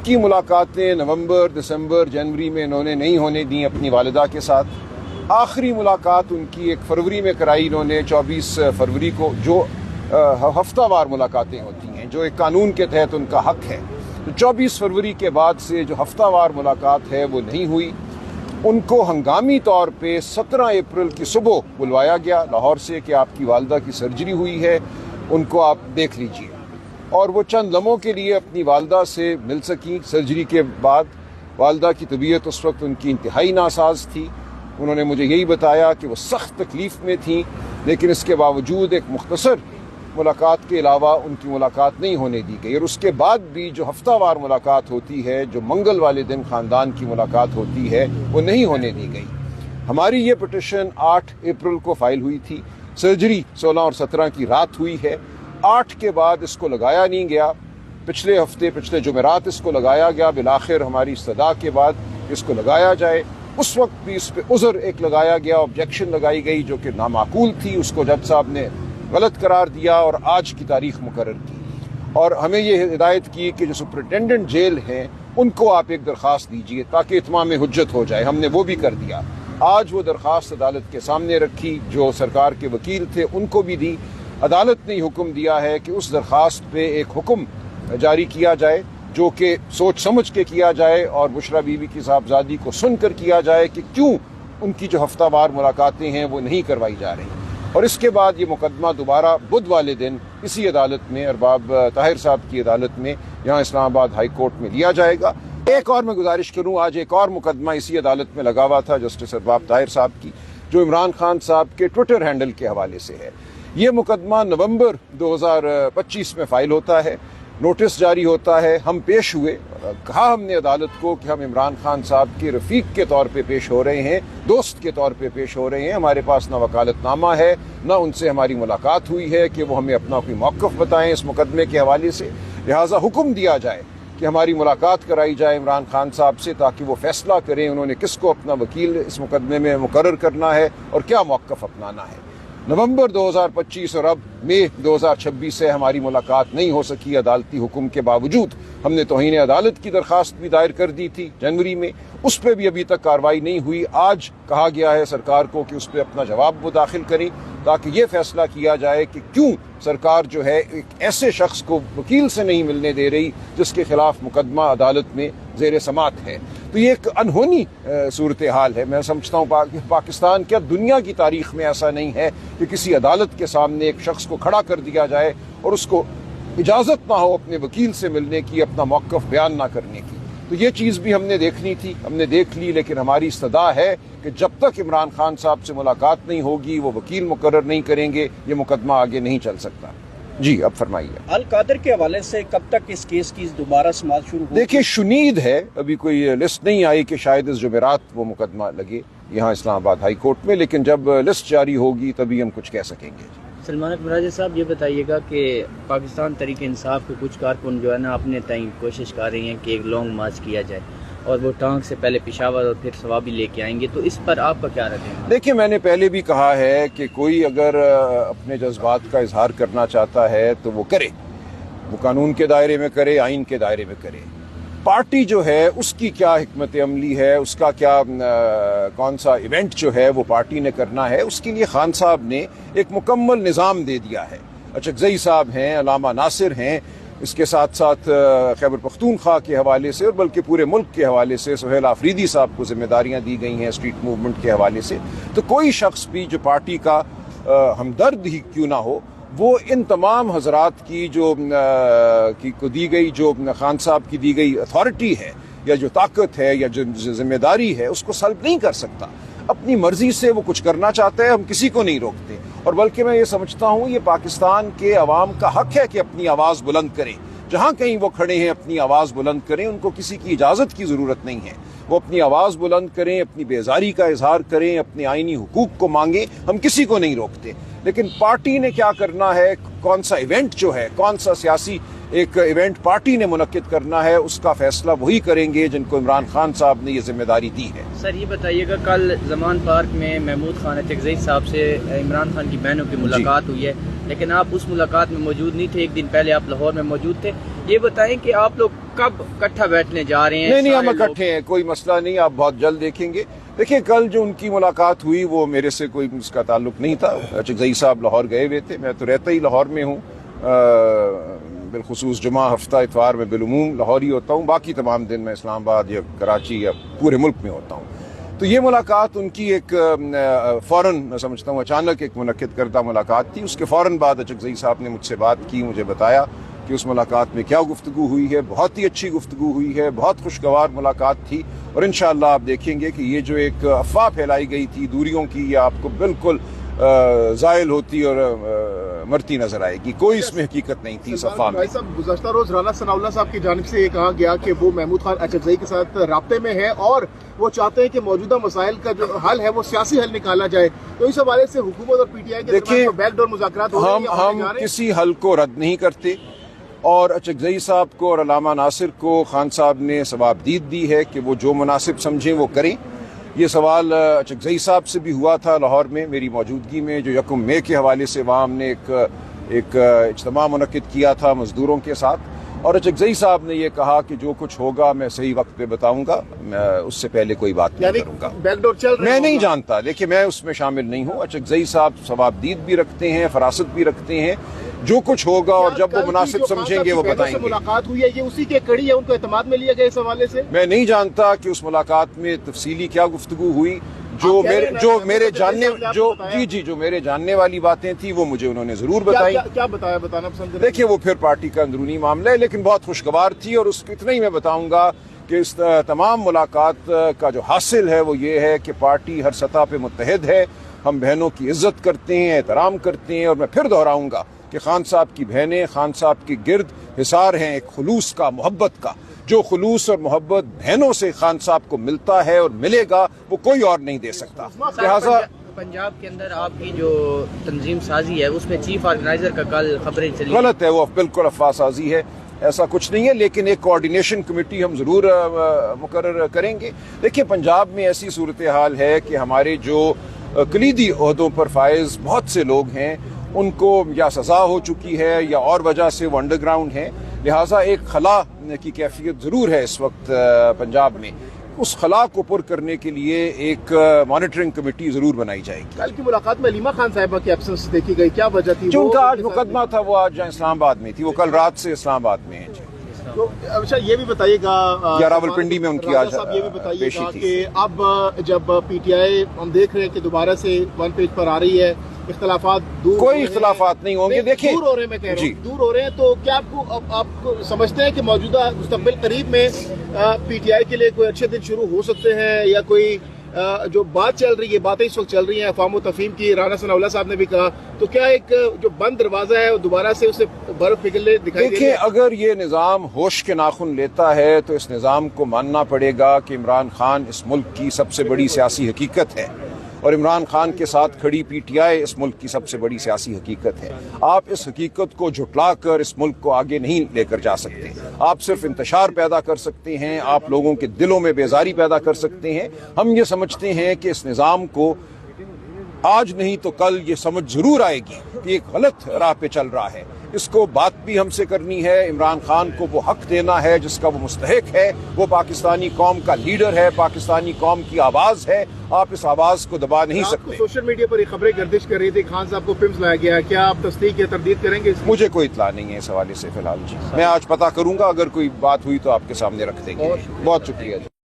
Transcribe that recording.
کی ملاقاتیں نومبر، دسمبر، جنوری میں انہوں نے نہیں ہونے دیں اپنی والدہ کے ساتھ. آخری ملاقات ان کی 1 فروری میں کرائی انہوں نے، 24 فروری کو، جو ہفتہ وار ملاقاتیں ہوتی ہیں، جو ایک قانون کے تحت ان کا حق ہے. تو 24 فروری کے بعد سے جو ہفتہ وار ملاقات ہے وہ نہیں ہوئی. ان کو ہنگامی طور پہ 17 اپریل کی صبح بلوایا گیا لاہور سے کہ آپ کی والدہ کی سرجری ہوئی ہے، ان کو آپ دیکھ لیجئے. اور وہ چند لمحوں کے لیے اپنی والدہ سے مل سکیں. سرجری کے بعد والدہ کی طبیعت اس وقت ان کی انتہائی ناساز تھی. انہوں نے مجھے یہی بتایا کہ وہ سخت تکلیف میں تھیں، لیکن اس کے باوجود ایک مختصر ملاقات کے علاوہ ان کی ملاقات نہیں ہونے دی گئی. اور اس کے بعد بھی جو ہفتہ وار ملاقات ہوتی ہے، جو منگل والے دن خاندان کی ملاقات ہوتی ہے، وہ نہیں ہونے دی گئی. ہماری یہ پٹیشن 8 اپریل کو فائل ہوئی تھی. سرجری 16 اور 17 کی رات ہوئی ہے. 8 کے بعد اس کو لگایا نہیں گیا. پچھلے جمعرات اس کو لگایا گیا. بالآخر ہماری استدعا کے بعد اس کو لگایا جائے. اس وقت بھی اس پہ عذر ایک لگایا گیا، آبجیکشن لگائی گئی جو کہ نامعقول تھی. اس کو جج صاحب نے غلط قرار دیا اور آج کی تاریخ مقرر کی. اور ہمیں یہ ہدایت کی کہ جو سپرنٹینڈنٹ جیل ہیں ان کو آپ ایک درخواست دیجیے تاکہ اتمام حجت ہو جائے. ہم نے وہ بھی کر دیا. آج وہ درخواست عدالت کے سامنے رکھی. جو سرکار کے وکیل تھے ان کو بھی دی. عدالت نے حکم دیا ہے کہ اس درخواست پہ ایک حکم جاری کیا جائے جو کہ سوچ سمجھ کے کیا جائے اور بشرا بی بی کی صاحبزادی کو سن کر کیا جائے کہ کیوں ان کی جو ہفتہ وار ملاقاتیں ہیں وہ نہیں کروائی جا رہی. اور اس کے بعد یہ مقدمہ دوبارہ بدھ والے دن اسی عدالت میں، ارباب طاہر صاحب کی عدالت میں یہاں اسلام آباد ہائی کورٹ میں لیا جائے گا. ایک اور میں گزارش کروں، آج ایک اور مقدمہ اسی عدالت میں لگا ہوا تھا جسٹس ارباب طاہر صاحب کی، جو عمران خان صاحب کے ٹویٹر ہینڈل کے حوالے سے ہے. یہ مقدمہ نومبر 2025 میں فائل ہوتا ہے. نوٹس جاری ہوتا ہے. ہم پیش ہوئے. کہا ہم نے عدالت کو کہ ہم عمران خان صاحب کے رفیق کے طور پہ پیش ہو رہے ہیں، دوست کے طور پہ پیش ہو رہے ہیں. ہمارے پاس نہ وکالت نامہ ہے، نہ ان سے ہماری ملاقات ہوئی ہے کہ وہ ہمیں اپنا کوئی موقف بتائیں اس مقدمے کے حوالے سے. لہٰذا حکم دیا جائے کہ ہماری ملاقات کرائی جائے عمران خان صاحب سے تاکہ وہ فیصلہ کریں انہوں نے کس کو اپنا وکیل اس مقدمے میں مقرر کرنا ہے اور کیا موقف اپنانا ہے. نومبر 2025 اور اب مئی 2026 سے ہماری ملاقات نہیں ہو سکی عدالتی حکم کے باوجود. ہم نے توہین عدالت کی درخواست بھی دائر کر دی تھی جنوری میں، اس پہ بھی ابھی تک کارروائی نہیں ہوئی. آج کہا گیا ہے سرکار کو کہ اس پہ اپنا جواب وہ داخل کریں تاکہ یہ فیصلہ کیا جائے کہ کیوں سرکار جو ہے ایک ایسے شخص کو وکیل سے نہیں ملنے دے رہی جس کے خلاف مقدمہ عدالت میں زیر سماعت ہے. تو یہ ایک انہونی صورتحال ہے. میں سمجھتا ہوں پاکستان کیا دنیا کی تاریخ میں ایسا نہیں ہے کہ کسی عدالت کے سامنے ایک شخص کو کھڑا کر دیا جائے اور اس کو اجازت نہ ہو اپنے وکیل سے ملنے کی، اپنا موقف بیان نہ کرنے کی. تو یہ چیز بھی ہم نے دیکھنی تھی، ہم نے دیکھ لی. لیکن ہماری استدعا ہے کہ جب تک عمران خان صاحب سے ملاقات نہیں ہوگی، وہ وکیل مقرر نہیں کریں گے، یہ مقدمہ آگے نہیں چل سکتا. جی اب فرمائیے. القادر کے حوالے سے کب تک اس کیس کی دوبارہ سماعت شروع ہوگی؟ دیکھیے شنید ہے، ابھی کوئی لسٹ نہیں آئی کہ شاید اس جمعرات وہ مقدمہ لگے یہاں اسلام آباد ہائی کورٹ میں، لیکن جب لسٹ جاری ہوگی تبھی ہم کچھ کہہ سکیں گے. سلمان اکبر راجہ صاحب یہ بتائیے گا کہ پاکستان تحریک انصاف کے کچھ کارکن جو ہے نا اپنے تئیں کوشش کر رہی ہیں کہ ایک لانگ مارچ کیا جائے اور وہ ٹانک سے پہلے پشاور اور پھر سوابی لے کے آئیں گے، تو اس پر آپ کا کیا رد ہے؟ دیکھیے میں نے پہلے بھی کہا ہے کہ کوئی اگر اپنے جذبات کا اظہار کرنا چاہتا ہے تو وہ کرے، وہ قانون کے دائرے میں کرے، آئین کے دائرے میں کرے. پارٹی جو ہے اس کی کیا حکمت عملی ہے، اس کا کیا کون سا ایونٹ جو ہے وہ پارٹی نے کرنا ہے، اس کے لیے خان صاحب نے ایک مکمل نظام دے دیا ہے. اچکزئی صاحب ہیں، علامہ ناصر ہیں، اس کے ساتھ ساتھ خیبر پختونخوا کے حوالے سے اور بلکہ پورے ملک کے حوالے سے سہیل آفریدی صاحب کو ذمہ داریاں دی گئی ہیں اسٹریٹ موومنٹ کے حوالے سے. تو کوئی شخص بھی جو پارٹی کا ہمدرد ہی کیوں نہ ہو، وہ ان تمام حضرات کی جو کو دی گئی، جو خان صاحب کی دی گئی اتھارٹی ہے یا جو طاقت ہے یا جو ذمہ داری ہے، اس کو سلب نہیں کر سکتا. اپنی مرضی سے وہ کچھ کرنا چاہتا ہے، ہم کسی کو نہیں روکتے. اور بلکہ میں یہ سمجھتا ہوں یہ پاکستان کے عوام کا حق ہے کہ اپنی آواز بلند کریں. جہاں کہیں وہ کھڑے ہیں اپنی آواز بلند کریں، ان کو کسی کی اجازت کی ضرورت نہیں ہے. وہ اپنی آواز بلند کریں، اپنی بیزاری کا اظہار کریں، اپنے آئینی حقوق کو مانگیں، ہم کسی کو نہیں روکتے. لیکن پارٹی نے کیا کرنا ہے، کون سا ایونٹ جو ہے، کون سا سیاسی ایک ایونٹ پارٹی نے منعقد کرنا ہے، اس کا فیصلہ وہی کریں گے جن کو عمران خان صاحب نے یہ ذمہ داری دی ہے۔ سر یہ بتائیے گا، کل زمان پارک میں محمود خان اچکزئی صاحب سے عمران خان کی بہنوں کی ملاقات ہوئی ہے، لیکن آپ اس ملاقات میں موجود نہیں تھے، ایک دن پہلے آپ لاہور میں موجود تھے۔ یہ بتائیں کہ آپ لوگ کب اکٹھا بیٹھنے جا رہے ہیں؟ نہیں ہم اکٹھے ہیں، کوئی مسئلہ نہیں، آپ بہت جلد دیکھیں گے۔ دیکھیں کل جو ان کی ملاقات ہوئی وہ میرے سے کوئی اس کا تعلق نہیں تھا، اچکزئی صاحب لاہور گئے ہوئے تھے، میں تو رہتا ہی لاہور میں ہوں، بالخصوص جمعہ ہفتہ اتوار میں بالعموم لاہور ہی ہوتا ہوں، باقی تمام دن میں اسلام آباد یا کراچی یا پورے ملک میں ہوتا ہوں۔ تو یہ ملاقات ان کی ایک فوراً میں سمجھتا ہوں اچانک ایک منعقد کردہ ملاقات تھی۔ اس کے فوراً بعد اچکزئی صاحب نے مجھ سے بات کی، مجھے بتایا کہ اس ملاقات میں کیا گفتگو ہوئی ہے، بہت ہی اچھی گفتگو ہوئی ہے، بہت خوشگوار ملاقات تھی، اور انشاءاللہ آپ دیکھیں گے کہ یہ جو ایک افواہ پھیلائی گئی تھی دوریوں کی، یہ آپ کو بالکل زائل ہوتی اور مرتی نظر آئے گی، کوئی اس میں حقیقت نہیں تھی اس افواہ میں۔ بھائی صاحب، گزشتہ روز رانا ثناء اللہ صاحب کی جانب سے یہ کہا گیا کہ وہ محمود خان اچکزئی کے ساتھ رابطے میں ہے اور وہ چاہتے ہیں کہ موجودہ مسائل کا جو حل ہے وہ سیاسی حل نکالا جائے، تو اس حوالے سے حکومت اور پی ٹی آئی کے درمیان بیک ڈور مذاکرات ہو رہے ہیں، ہم کسی حل کو رد نہیں کرتے، اور اچکزئی صاحب کو اور علامہ ناصر کو خان صاحب نے ثوابدید دی ہے کہ وہ جو مناسب سمجھیں وہ کریں۔ یہ سوال اچکزئی صاحب سے بھی ہوا تھا لاہور میں میری موجودگی میں، جو 1 مئی کے حوالے سے وہاں ہم نے ایک اجتماع منعقد کیا تھا مزدوروں کے ساتھ، اور اچکزئی صاحب نے یہ کہا کہ جو کچھ ہوگا میں صحیح وقت پہ بتاؤں گا، میں اس سے پہلے کوئی بات نہیں کروں گا۔ بیک ڈور چل رہا ہے، میں نہیں جانتا، لیکن میں اس میں شامل نہیں ہوں۔ اچکزئی صاحب ثوابدید بھی رکھتے ہیں، فراست بھی رکھتے ہیں، جو کچھ ہوگا اور جب وہ مناسب سمجھیں گے وہ بتائیں گے۔ ملاقات ہوئی ہے یہ اسی کے کڑی ہے، ان کو اعتماد میں لیا گیا اس حوالے سے؟ میں نہیں جانتا کہ اس ملاقات میں تفصیلی کیا گفتگو ہوئی، جو میرے جاننے والی باتیں تھیں وہ مجھے انہوں نے ضرور بتائی۔ کیا بتایا، بتانا پسند کریں؟ دیکھیں وہ پھر پارٹی کا اندرونی معاملہ ہے، لیکن بہت خوشگوار تھی، اور اس اتنا ہی میں بتاؤں گا کہ اس تمام ملاقات کا جو حاصل ہے وہ یہ ہے کہ پارٹی ہر سطح پہ متحد ہے، ہم بہنوں کی عزت کرتے ہیں، احترام کرتے ہیں، اور میں پھر دہراؤں گا کہ خان صاحب کی بہنیں خان صاحب کے گرد حصار ہیں ایک خلوص کا، محبت کا، جو خلوص اور محبت بہنوں سے خان صاحب کو ملتا ہے اور ملے گا وہ کوئی اور نہیں دے سکتا۔ لہٰذا پنجاب کے اندر آپ کی جو تنظیم سازی ہے اس میں چیف آرگنائزر کا کل خبریں چلی، غلط ہے، وہ بالکل افواہ سازی ہے، ایسا کچھ نہیں ہے، لیکن ایک کوارڈینیشن کمیٹی ہم ضرور مقرر کریں گے۔ دیکھیں پنجاب میں ایسی صورتحال ہے کہ ہمارے جو کلیدی عہدوں پر فائز بہت سے لوگ ہیں، ان کو یا سزا ہو چکی ہے یا اور وجہ سے وہ انڈر گراؤنڈ ہیں، لہٰذا ایک خلا کی کیفیت ضرور ہے اس وقت پنجاب میں۔ اس خلا کو پر کرنے کے لیے ایک مانیٹرنگ کمیٹی ضرور بنائی جائے گی۔ کل کی ملاقات میں علیمہ خان صاحبہ کی ایبسنس دیکھی گئی، کیا وجہ تھی؟ جو ان کا آج مقدمہ تھا وہ آج اسلام آباد میں تھی، وہ کل رات سے اسلام آباد میں ہیں۔ تو اچھا یہ بھی بتائیے گا، یا راولپنڈی میں ان کی آج صاحب یہ بھی بتائیے پیشی گا تھی کہ اب جب پی ٹی آئی ہم دیکھ رہے ہیں کہ دوبارہ سے ون پیج پر آ رہی ہے، اختلافات دور کوئی اختلافات نہیں ہوں گے، دیکھیں دور ہو رہے ہیں، میں کہہ رہا ہوں دور ہو رہے ہیں، تو کیا آپ کو سمجھتے ہیں کہ موجودہ مستقبل قریب میں پی ٹی آئی کے لیے کوئی اچھے دن شروع ہو سکتے ہیں، یا کوئی جو بات چل رہی ہے، باتیں اس وقت چل رہی ہیں افہام و تفہیم کی، رانا ثناء اللہ صاحب نے بھی کہا، تو کیا ایک جو بند دروازہ ہے وہ دوبارہ سے اسے برف پگھلنے دکھائی دے رہی ہے؟ دیکھیں اگر یہ نظام ہوش کے ناخن لیتا ہے تو اس نظام کو ماننا پڑے گا کہ عمران خان اس ملک کی سب سے بڑی سیاسی حقیقت ہے، اور عمران خان کے ساتھ کھڑی پی ٹی آئی اس ملک کی سب سے بڑی سیاسی حقیقت ہے۔ آپ اس حقیقت کو جھٹلا کر اس ملک کو آگے نہیں لے کر جا سکتے، آپ صرف انتشار پیدا کر سکتے ہیں، آپ لوگوں کے دلوں میں بیزاری پیدا کر سکتے ہیں۔ ہم یہ سمجھتے ہیں کہ اس نظام کو آج نہیں تو کل یہ سمجھ ضرور آئے گی کہ ایک غلط راہ پہ چل رہا ہے، اس کو بات بھی ہم سے کرنی ہے، عمران خان کو وہ حق دینا ہے جس کا وہ مستحق ہے، وہ پاکستانی قوم کا لیڈر ہے، پاکستانی قوم کی آواز ہے، آپ اس آواز کو دبا نہیں سکتے۔ سوشل میڈیا پر یہ خبریں گردش کر رہی تھی خان صاحب کو پمز لایا گیا، کیا آپ تصدیق یا تردید کریں گے؟ مجھے کوئی اطلاع نہیں ہے اس حوالے سے فی الحال، میں آج پتہ کروں گا، اگر کوئی بات ہوئی تو آپ کے سامنے رکھ دیں گے۔ بہت شکریہ۔